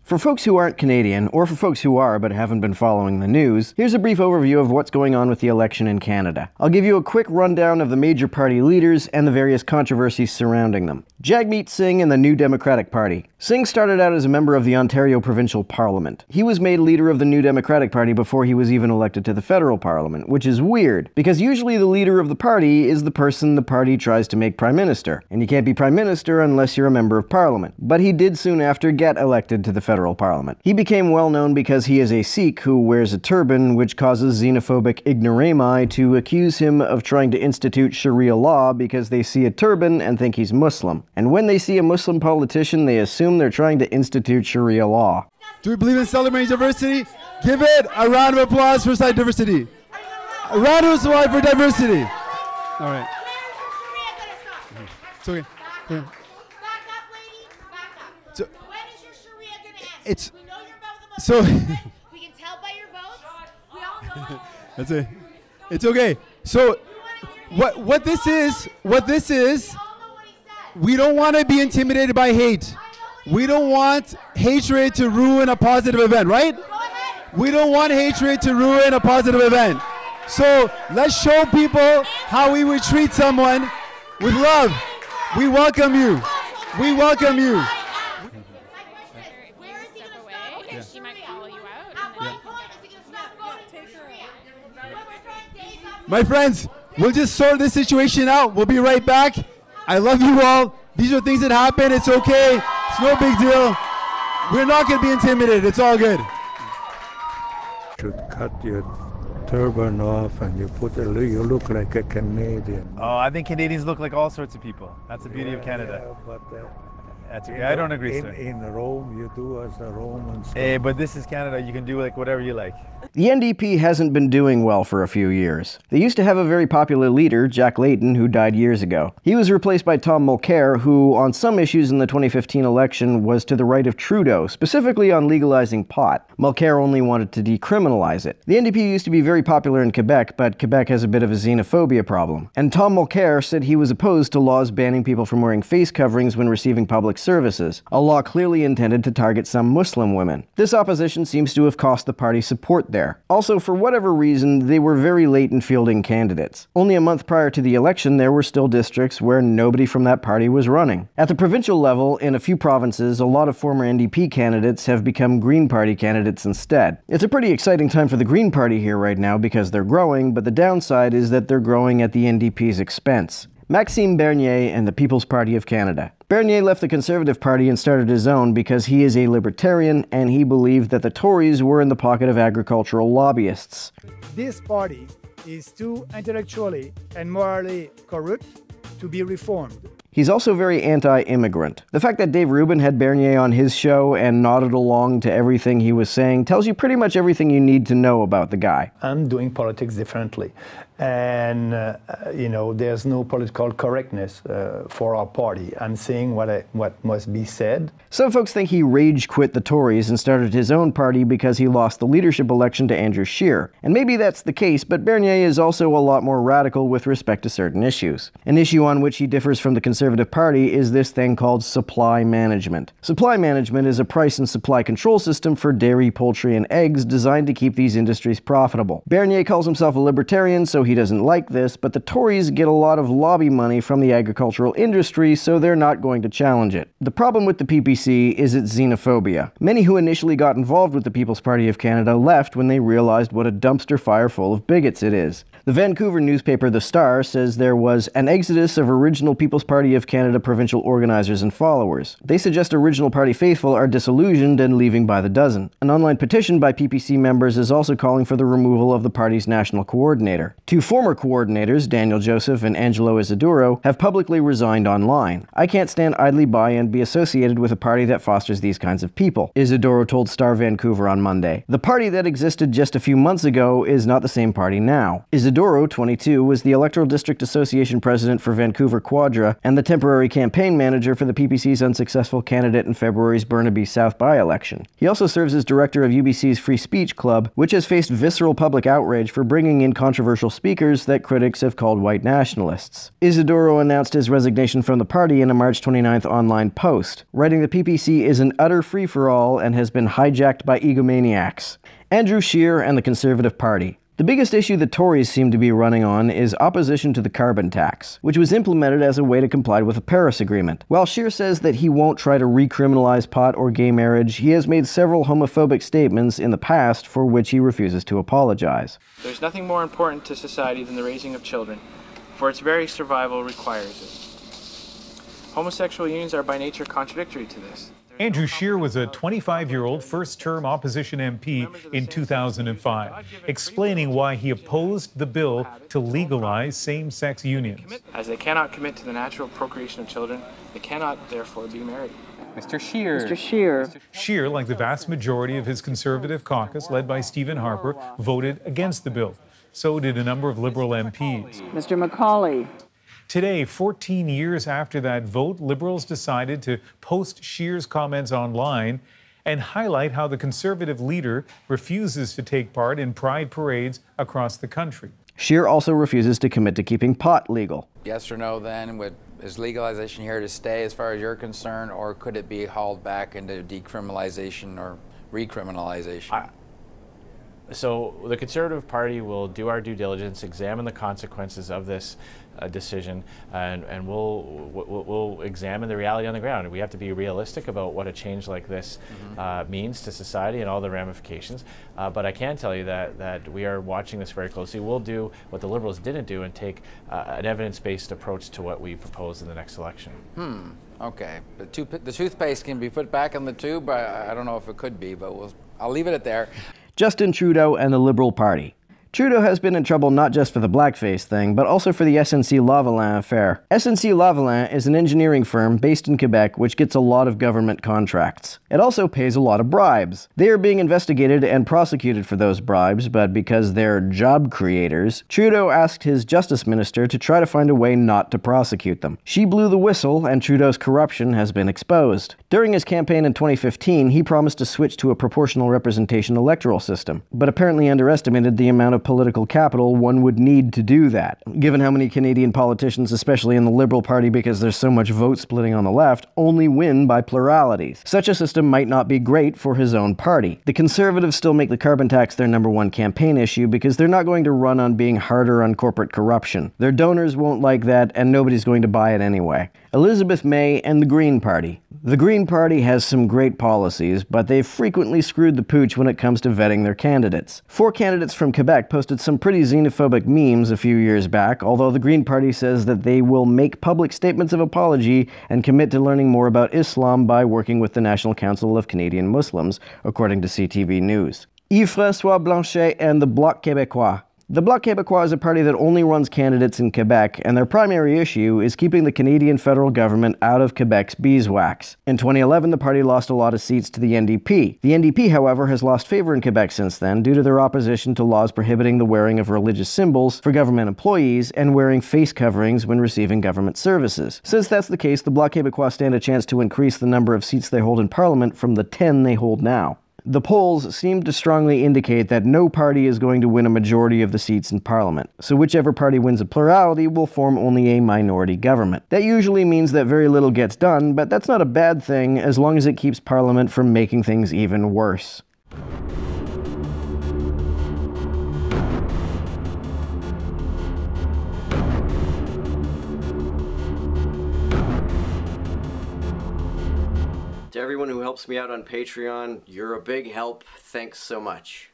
For folks who aren't Canadian, or for folks who are but haven't been following the news, here's a brief overview of what's going on with the election in Canada. I'll give you a quick rundown of the major party leaders and the various controversies surrounding them. Jagmeet Singh and the New Democratic Party. Singh started out as a member of the Ontario Provincial Parliament. He was made leader of the New Democratic Party before he was even elected to the federal parliament, which is weird, because usually the leader of the party is the person the party tries to make prime minister, and you can't be prime minister unless you're a member of parliament. But he did soon after get elected to the federal parliament. He became well known because he is a Sikh who wears a turban, which causes xenophobic ignoramus to accuse him of trying to institute Sharia law because they see a turban and think he's Muslim. And when they see a Muslim politician, they assume they're trying to institute Sharia law. Do we believe in celebrating diversity? Give it a round of applause for side diversity. A round of applause for diversity. All right. It's okay. Yeah. So, it's we know you're both so we can tell by your votes. We all know. That's it. It's okay. So what this is, we don't want to be intimidated by hate. We don't want hatred to ruin a positive event, right? We don't want hatred to ruin a positive event. So let's show people how we would treat someone with love. We welcome you. We welcome you. She might follow you out. My friends, we'll just sort this situation out. We'll be right back. I love you all. These are things that happen. It's okay. It's no big deal. We're not going to be intimidated. It's all good. You should cut your turban off and you look like a Canadian. Oh, I think Canadians look like all sorts of people. That's the beauty of Canada. Yeah, but, that's okay. I don't agree, sir. In Rome, you do as a Roman. Hey, but this is Canada. You can do like whatever you like. The NDP hasn't been doing well for a few years. They used to have a very popular leader, Jack Layton, who died years ago. He was replaced by Tom Mulcair, who, on some issues in the 2015 election, was to the right of Trudeau, specifically on legalizing pot. Mulcair only wanted to decriminalize it. The NDP used to be very popular in Quebec, but Quebec has a bit of a xenophobia problem. And Tom Mulcair said he was opposed to laws banning people from wearing face coverings when receiving public services, a law clearly intended to target some Muslim women. This opposition seems to have cost the party support there. Also, for whatever reason, they were very late in fielding candidates. Only a month prior to the election, there were still districts where nobody from that party was running. At the provincial level, in a few provinces, a lot of former NDP candidates have become Green Party candidates instead. It's a pretty exciting time for the Green Party here right now because they're growing, but the downside is that they're growing at the NDP's expense. Maxime Bernier and the People's Party of Canada. Bernier left the Conservative Party and started his own because he is a libertarian and he believed that the Tories were in the pocket of agricultural lobbyists. This party is too intellectually and morally corrupt to be reformed. He's also very anti-immigrant. The fact that Dave Rubin had Bernier on his show and nodded along to everything he was saying tells you pretty much everything you need to know about the guy. I'm doing politics differently. And, there's no political correctness for our party. I'm saying what must be said. Some folks think he rage quit the Tories and started his own party because he lost the leadership election to Andrew Scheer. And maybe that's the case, but Bernier is also a lot more radical with respect to certain issues. An issue on which he differs from the Conservative Party is this thing called supply management. Supply management is a price and supply control system for dairy, poultry, and eggs designed to keep these industries profitable. Bernier calls himself a libertarian, so he doesn't like this, but the Tories get a lot of lobby money from the agricultural industry, so they're not going to challenge it. The problem with the PPC is its xenophobia. Many who initially got involved with the People's Party of Canada left when they realized what a dumpster fire full of bigots it is. The Vancouver newspaper The Star says there was an exodus of original People's Party of Canada provincial organizers and followers. They suggest original party faithful are disillusioned and leaving by the dozen. An online petition by PPC members is also calling for the removal of the party's national coordinator. Two former coordinators, Daniel Joseph and Angelo Isidoro, have publicly resigned online. I can't stand idly by and be associated with a party that fosters these kinds of people, Isidoro told Star Vancouver on Monday. The party that existed just a few months ago is not the same party now. Isidoro, 22, was the Electoral District Association president for Vancouver Quadra and the temporary campaign manager for the PPC's unsuccessful candidate in February's Burnaby South by-election. He also serves as director of UBC's Free Speech Club, which has faced visceral public outrage for bringing in controversial speakers speakers that critics have called white nationalists. Isidoro announced his resignation from the party in a March 29th online post, writing the PPC is an utter free-for-all and has been hijacked by egomaniacs. Andrew Scheer and the Conservative Party. The biggest issue the Tories seem to be running on is opposition to the carbon tax, which was implemented as a way to comply with the Paris Agreement. While Scheer says that he won't try to recriminalize pot or gay marriage, he has made several homophobic statements in the past for which he refuses to apologize. There's nothing more important to society than the raising of children, for its very survival requires it. Homosexual unions are by nature contradictory to this. Andrew Scheer was a 25-year-old first-term opposition MP in 2005, explaining why he opposed the bill to legalize same-sex unions. As they cannot commit to the natural procreation of children, they cannot therefore be married. Mr. Scheer. Mr. Scheer. Scheer, like the vast majority of his Conservative caucus, led by Stephen Harper, voted against the bill. So did a number of Liberal MPs. Mr. Macaulay. Today, 14 years after that vote, Liberals decided to post Scheer's comments online and highlight how the Conservative leader refuses to take part in pride parades across the country. Scheer also refuses to commit to keeping pot legal. Yes or no then, is legalization here to stay as far as you're concerned, or could it be hauled back into decriminalization or recriminalization? So the Conservative Party will do our due diligence, examine the consequences of this decision, and we'll examine the reality on the ground. We have to be realistic about what a change like this means to society and all the ramifications. But I can tell you that we are watching this very closely. We'll do what the Liberals didn't do and take an evidence-based approach to what we propose in the next election. Okay. The toothpaste can be put back in the tube. I don't know if it could be, but I'll leave it at there. Justin Trudeau and the Liberal Party. Trudeau has been in trouble not just for the blackface thing, but also for the SNC-Lavalin affair. SNC-Lavalin is an engineering firm based in Quebec which gets a lot of government contracts. It also pays a lot of bribes. They are being investigated and prosecuted for those bribes, but because they're job creators, Trudeau asked his justice minister to try to find a way not to prosecute them. She blew the whistle, and Trudeau's corruption has been exposed. During his campaign in 2015, he promised to switch to a proportional representation electoral system, but apparently underestimated the amount of political capital one would need to do that. Given how many Canadian politicians, especially in the Liberal Party because there's so much vote splitting on the left, only win by pluralities. Such a system might not be great for his own party. The Conservatives still make the carbon tax their #1 campaign issue because they're not going to run on being harder on corporate corruption. Their donors won't like that, and nobody's going to buy it anyway. Elizabeth May and the Green Party. The Green Party has some great policies, but they've frequently screwed the pooch when it comes to vetting their candidates. 4 candidates from Quebec posted some pretty xenophobic memes a few years back, although the Green Party says that they will make public statements of apology and commit to learning more about Islam by working with the National Council of Canadian Muslims, according to CTV News. Yves-François Blanchet and the Bloc Québécois. The Bloc Québécois is a party that only runs candidates in Quebec, and their primary issue is keeping the Canadian federal government out of Quebec's beeswax. In 2011, the party lost a lot of seats to the NDP. The NDP, however, has lost favor in Quebec since then due to their opposition to laws prohibiting the wearing of religious symbols for government employees and wearing face coverings when receiving government services. Since that's the case, the Bloc Québécois stand a chance to increase the number of seats they hold in Parliament from the 10 they hold now. The polls seem to strongly indicate that no party is going to win a majority of the seats in Parliament, so whichever party wins a plurality will form only a minority government. That usually means that very little gets done, but that's not a bad thing as long as it keeps Parliament from making things even worse. To everyone who helps me out on Patreon, you're a big help. Thanks so much.